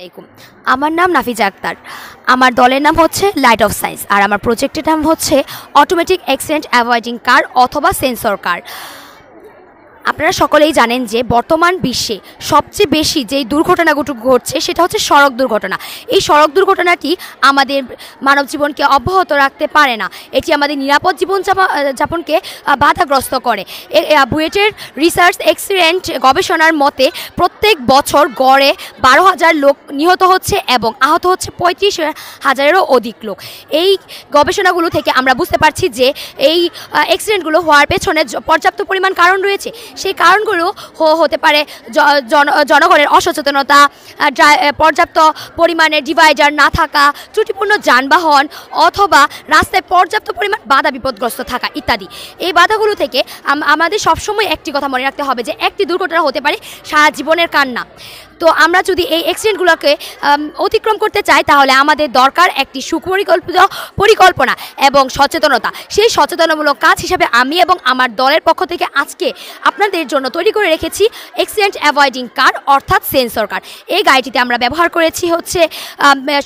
আলাইকুম। আমার নাম নাফিজা আক্তার। আমার দলের নাম হচ্ছে লাইট অফ সায়েন্স, আর আমার প্রজেক্টের নাম হচ্ছে অটোমেটিক অ্যাক্সিডেন্ট অ্যাভয়েডিং কার অথবা সেন্সর কার। আপনারা সকলেই জানেন যে বর্তমান বিশ্বে সবচেয়ে বেশি যেই দুর্ঘটনাগুলো ঘটছে সেটা হচ্ছে সড়ক দুর্ঘটনা। এই সড়ক দুর্ঘটনাটি আমাদের মানব জীবনকে অব্যাহত রাখতে পারে না, এটি আমাদের নিরাপদ যাপনকে বাধাগ্রস্ত করে। বুয়েটের রিসার্চ অ্যাক্সিডেন্ট গবেষণার মতে প্রত্যেক বছর গড়ে 12,000 লোক নিহত হচ্ছে এবং আহত হচ্ছে 35,000-এরও অধিক লোক। এই গবেষণাগুলো থেকে আমরা বুঝতে পারছি যে এই অ্যাক্সিডেন্টগুলো হওয়ার পেছনে পর্যাপ্ত পরিমাণ কারণ রয়েছে। সেই কারণগুলো হতে পারে জনগণের অসচেতনতা, পর্যাপ্ত পরিমাণে ডিভাইডার না থাকা, ত্রুটিপূর্ণ যানবাহন, অথবা রাস্তায় পর্যাপ্ত পরিমাণ বাধা বিপদগ্রস্ত থাকা ইত্যাদি। এই বাধাগুলো থেকে আমাদের সবসময় একটি কথা মনে রাখতে হবে যে একটি দুর্ঘটনা হতে পারে সারা জীবনের কান্না। তো আমরা যদি এই অ্যাক্সিডেন্টগুলোকে অতিক্রম করতে চাই তাহলে আমাদের দরকার একটি সুপরিকল্পিত পরিকল্পনা এবং সচেতনতা। সেই সচেতনামূলক কাজ হিসাবে আমি এবং আমার দলের পক্ষ থেকে আজকে আপনাদের জন্য তৈরি করে রেখেছি অ্যাক্সিডেন্ট অ্যাভয়েডিং কার অর্থাৎ সেন্সর কার। এই গাড়িটিতে আমরা ব্যবহার করেছি হচ্ছে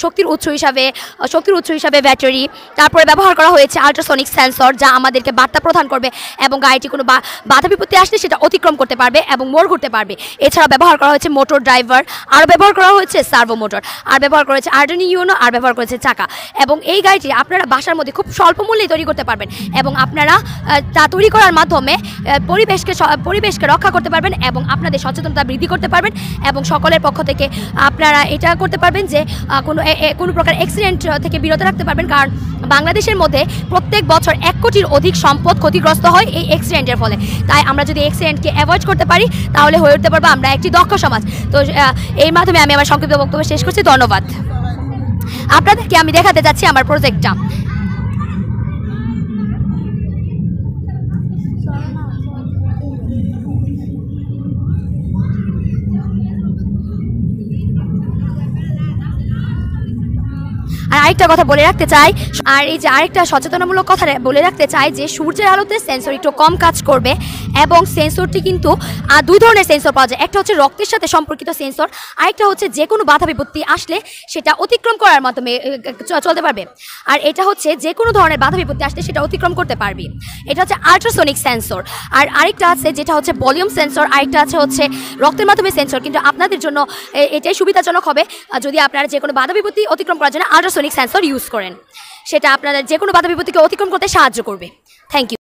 শক্তির উৎস হিসাবে ব্যাটারি, তারপরে ব্যবহার করা হয়েছে আল্ট্রাসনিক সেন্সর যা আমাদেরকে বার্তা প্রদান করবে এবং গাড়িটি কোনো বাধা বিপত্তি আসলে সেটা অতিক্রম করতে পারবে এবং মোড় ঘুরতে পারবে। এছাড়া ব্যবহার করা হয়েছে মোটর ড্রাইভার, আরও ব্যবহার করা হয়েছে সার্ভো মোটর, আর ব্যবহার করেছে আর্ডুইনো ইউনো, আর ব্যবহার করেছে চাকা। এবং এই গাড়িটি আপনারা বাসার মধ্যে খুব স্বল্প মূল্যে তৈরি করতে পারবেন এবং আপনারা তা তৈরি করার মাধ্যমে পরিবেশকে রক্ষা করতে পারবেন এবং আপনাদের সচেতনতা বৃদ্ধি করতে পারবেন এবং সকলের পক্ষ থেকে আপনারা এটা করতে পারবেন যে কোনো প্রকার অ্যাক্সিডেন্ট থেকে বিরত রাখতে পারবেন। কারণ বাংলাদেশের মধ্যে প্রত্যেক বছর 1 কোটির অধিক সম্পদ ক্ষতিগ্রস্ত হয় এই অ্যাক্সিডেন্টের ফলে। তাই আমরা যদি অ্যাক্সিডেন্টকে অ্যাভয়েড করতে পারি তাহলে হয়ে উঠতে পারবো আমরা একটি দক্ষ সমাজ। তো এর মাধ্যমে আমি আমার সংক্ষিপ্ত বক্তব্য শেষ করছি। ধন্যবাদ। আপনাদেরকে আমি দেখাতে যাচ্ছি আমার প্রজেক্টটা। আর আরেকটা কথা বলে রাখতে চাই, আরেকটা সচেতনামূলক কথা বলে রাখতে চাই যে সূর্যের আলোতে সেন্সর একটু কম কাজ করবে এবং সেন্সরটি কিন্তু 2 ধরনের সেন্সর পাওয়া যায়। একটা হচ্ছে রক্তের সাথে সম্পর্কিত সেন্সর, আরেকটা হচ্ছে যে কোনো বাধা বিপত্তি আসলে সেটা অতিক্রম করার মাধ্যমে চলতে পারবে। আর এটা হচ্ছে যে কোনো ধরনের বাধা বিপত্তি আসলে সেটা অতিক্রম করতে পারবে। এটা হচ্ছে আল্ট্রাসনিক সেন্সর। আর আরেকটা আছে যেটা হচ্ছে ভলিউম সেন্সর, আরেকটা আছে হচ্ছে রক্তের মাধ্যমে সেন্সর। কিন্তু আপনাদের জন্য এটাই সুবিধাজনক হবে যদি আপনারা যে কোনো বাধা বিপত্তি অতিক্রম করার জন্য আল্ট্রাসনিক সেন্সর ইউজ করেন। সেটা আপনাদের যে কোনো বাধা বিপত্তিকে অতিক্রম করতে সাহায্য করবে। Thank you.